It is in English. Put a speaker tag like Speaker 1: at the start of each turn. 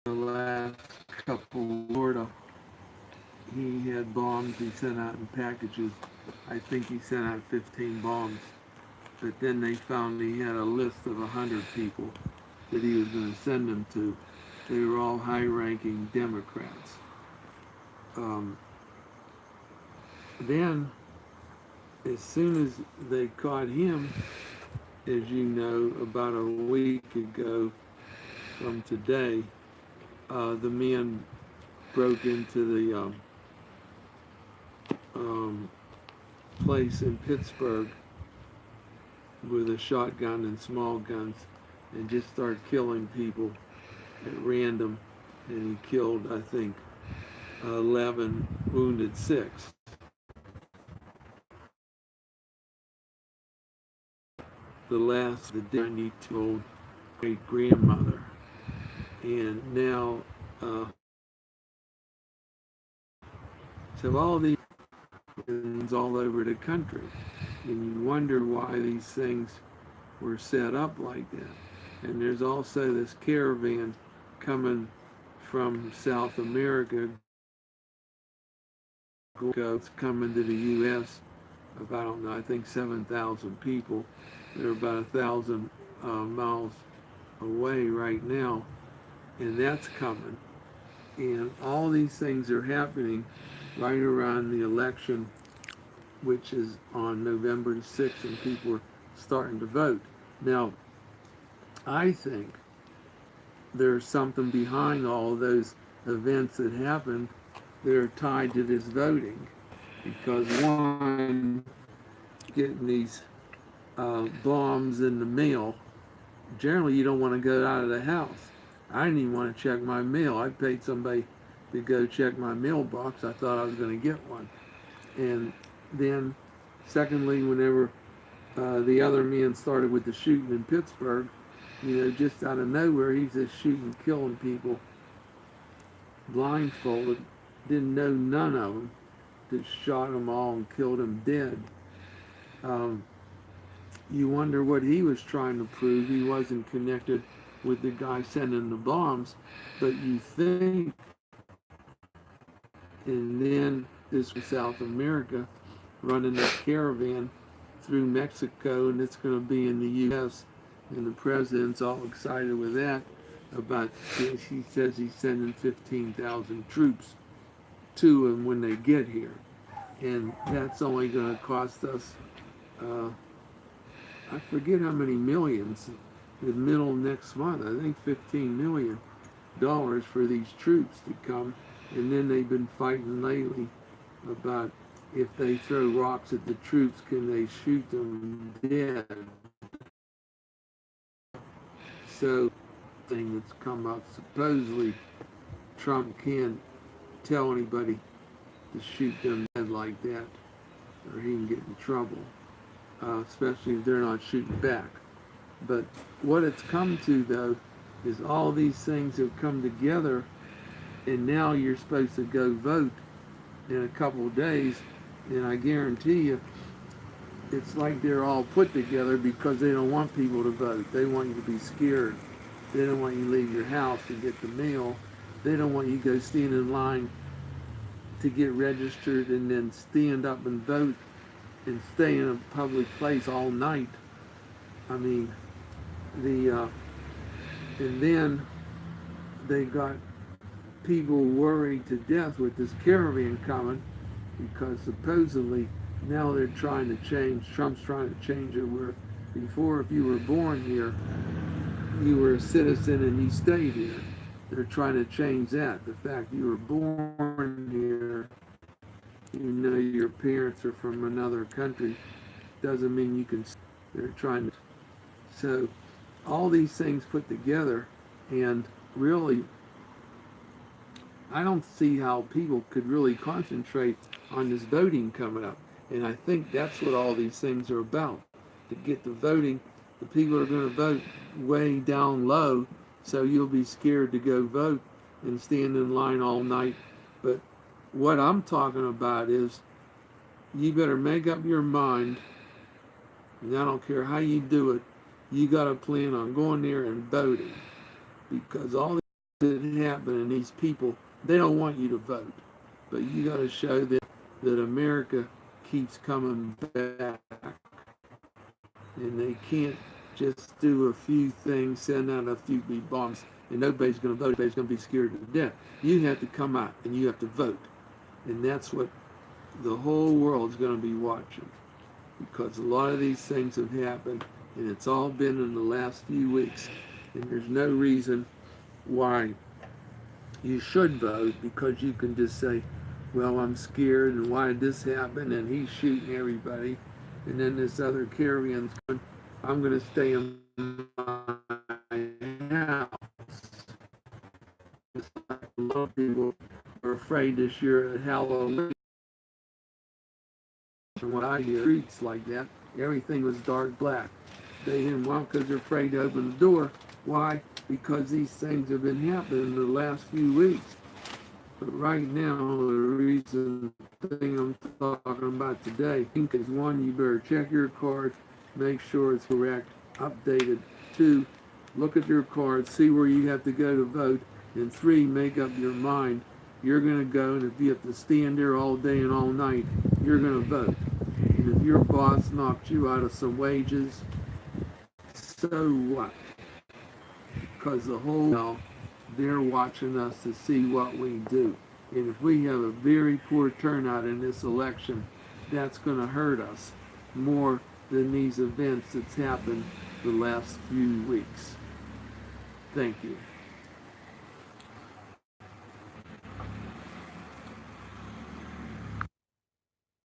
Speaker 1: the last couple, Florida, he had bombs he sent out in packages. I think he sent out 15 bombs. But then they found he had a list of 100 people that he was going to send them to. They were all high-ranking Democrats. Um, then, as soon as they caught him, as you know, about a week ago from today, the men broke into the place in Pittsburgh with a shotgun and small guns and just started killing people at random. And he killed, I think, 11, wounded 6. The last, the 92-year-old great grandmother. And now, so all these all over the country. And you wonder why these things were set up like that. And there's also this caravan coming from South America, coming to the U.S. of, I don't know, I think 7,000 people. They're about 1,000 miles away right now, and that's coming. And all these things are happening right around the election, which is on November the 6th, and people are starting to vote. Now, I think there's something behind all those events that happened that are tied to this voting. Because one, getting these bombs in the mail, generally you don't want to go out of the house. I didn't even want to check my mail. I paid somebody to go check my mailbox. I thought I was going to get one. And then, secondly, whenever the other men started with the shooting in Pittsburgh, you know, just out of nowhere, he's just shooting, killing people, blindfolded, didn't know none of them, just shot them all and killed them dead. You wonder what he was trying to prove. He wasn't connected with the guy sending the bombs, but you think, and then this was South America, running this caravan through Mexico, and it's going to be in the U.S., and the president's all excited with that. About, he says he's sending 15,000 troops to him when they get here, and that's only going to cost us, I forget how many millions. The middle of next month, I think $15 million for these troops to come, and then they've been fighting lately about if they throw rocks at the troops, can they shoot them dead? So, thing that's come up, supposedly Trump can't tell anybody to shoot them dead like that, or he can get in trouble, especially if they're not shooting back. But what it's come to, though, is all these things have come together, and now you're supposed to go vote in a couple of days, and I guarantee you, it's like they're all put together because they don't want people to vote. They want you to be scared. They don't want you to leave your house to get the mail. They don't want you to go stand in line to get registered and then stand up and vote and stay in a public place all night. I mean, and then they got people worried to death with this caravan coming, because supposedly now they're trying to change, Trump's trying to change it where before, if you were born here, you were a citizen and you stayed here. They're trying to change that. The fact you were born here, you know your parents are from another country, doesn't mean you can. They're trying to. So all these things put together, and really, I don't see how people could really concentrate on this voting coming up. And I think that's what all these things are about, to get the voting. The people are going to vote way down low, so you'll be scared to go vote and stand in line all night. But what I'm talking about is, you better make up your mind, and I don't care how you do it, you got to plan on going there and voting, because all it happen, and these people, they don't want you to vote, but you got to show them that America keeps coming back, and they can't just do a few things, send out a few big bombs, and nobody's going to vote. Everybody's going to be scared to death. You have to come out and you have to vote, and that's what the whole world's going to be watching, because a lot of these things have happened, and it's all been in the last few weeks, and there's no reason why you should vote, because you can just say, well, I'm scared, and why did this happen, and he's shooting everybody, and then this other caravan's going, I'm going to stay in my house. It's like a lot of people are afraid this year at Halloween. And when I hear streets like that, everything was dark black. They didn't want, because they're afraid to open the door. Why? Because these things have been happening in the last few weeks. But right now, the thing I'm talking about today is, one, you better check your card, make sure it's correct, updated. Two, look at your card, see where you have to go to vote. And three, make up your mind. You're going to go, and if you have to stand there all day and all night, you're going to vote. And if your boss knocked you out of some wages, so what? Because the whole, they're watching us to see what we do. And if we have a very poor turnout in this election, that's going to hurt us more than these events that's happened the last few weeks. Thank you.